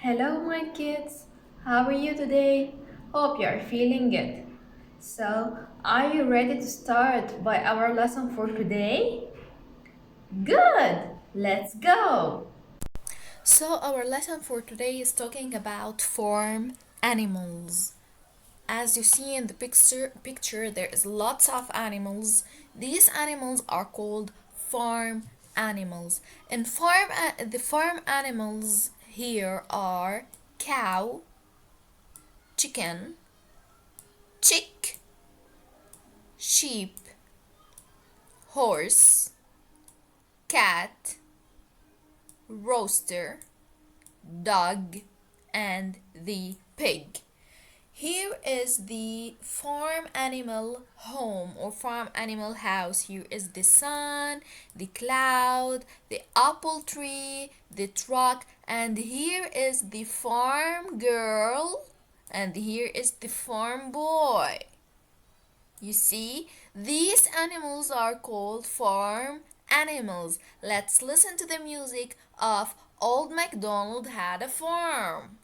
Hello, my kids. How are you today? Hope you are feeling good. So, are you ready to start by our lesson for today? Good. Let's go. So our lesson for today is talking about farm animals. As you see in the picture there is lots of animals. These animals are called farm animals. And the farm animals here are cow, chicken, chick, sheep, horse, cat, rooster, dog, and the pig. Here is the farm animal home or farm animal house. Here is the sun, the cloud, the apple tree, the truck, and here is the farm girl, and here is the farm boy. You see, these animals are called farm animals. Let's listen to the music of Old MacDonald Had a Farm.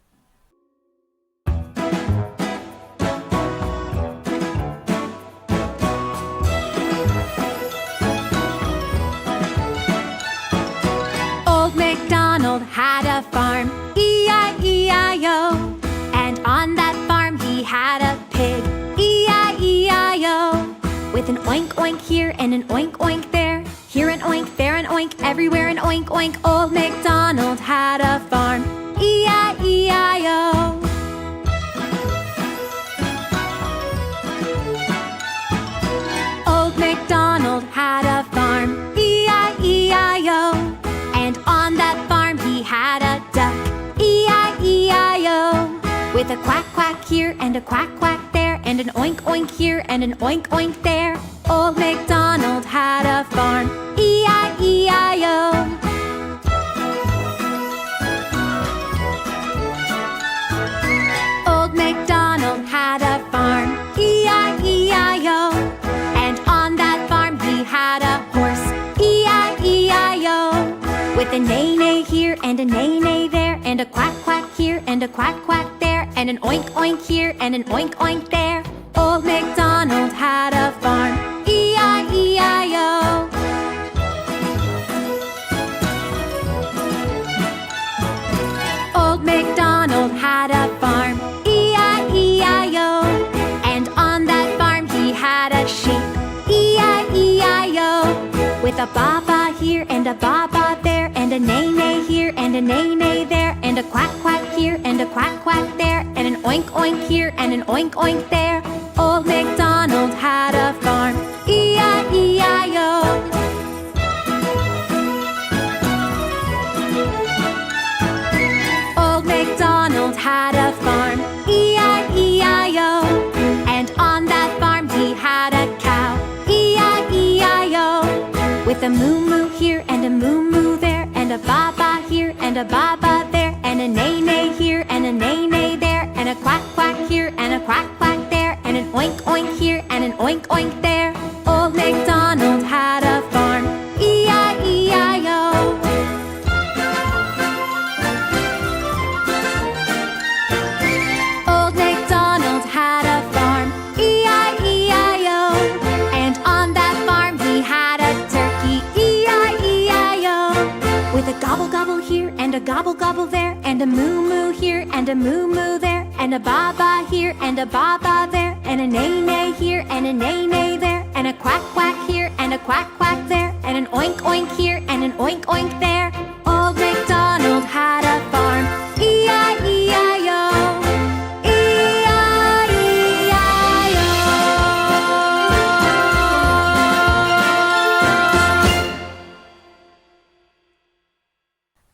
Old MacDonald had a farm, E-I-E-I-O. And on that farm he had a pig, E-I-E-I-O. With an oink oink here and an oink oink there, here an oink, there an oink, everywhere an oink oink. Old MacDonald had a farm, E-I-E-I-O. Old MacDonald had a farm, E-I-E-I-O. And on that farm he had a duck, E-I-E-I-O. With a quack quack here and a quack quack there, and an oink oink here and an oink oink there. Old MacDonald had a farm, E-I-E-I-O. Old MacDonald had a farm, E-I-E-I-O. And on that farm he had a horse, E-I-E-I-O. With a neigh-neigh here and a neigh-neigh there, and a quack quack here and a quack quack there, and an oink oink here and an oink oink there. Old MacDonald had a farm, E-I-E-I-O. Old MacDonald had a farm, E-I-E-I-O. And on that farm he had a sheep, E-I-E-I-O. With a baa-baa here and a baa-baa there, and a neigh-neigh here and a neigh-neigh there, and a quack quack here and a quack quack there, and an oink oink here and an oink oink there. Old MacDonald had a farm, E-I-E-I-O. Old MacDonald had a farm, E-I-E-I-O. And on that farm he had a cow, E-I-E-I-O. With a moo-moo here and a moo-moo there, and a baa-baa here and a baa-baa there, and a neigh-neigh here and a neigh-neigh there, and a quack quack here and a quack quack there, and an oink oink here and an oink oink there. Old MacDonald had a farm, E-I-E-I-O. Old MacDonald had a farm, E-I-E-I-O. And on that farm he had a turkey, E-I-E-I-O. With a gobble gobble here and a gobble gobble there, and a moo moo here and a moo moo there, and a baa-baa here and a baa-baa there, and a neigh-neigh here and a neigh-neigh there, and a quack quack here and a quack quack there, and an oink oink here and an oink oink there. Old MacDonald had a farm, E-I-E-I-O.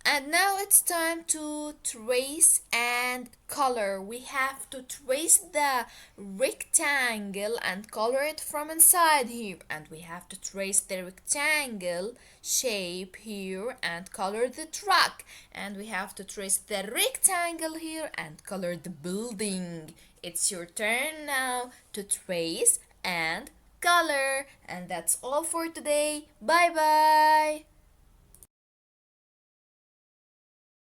And now it's time to trace and color. We have to trace the rectangle and color it from inside here. And we have to trace the rectangle shape here and color the truck. And we have to trace the rectangle here and color the building. It's your turn now to trace and color. And that's all for today. Bye bye.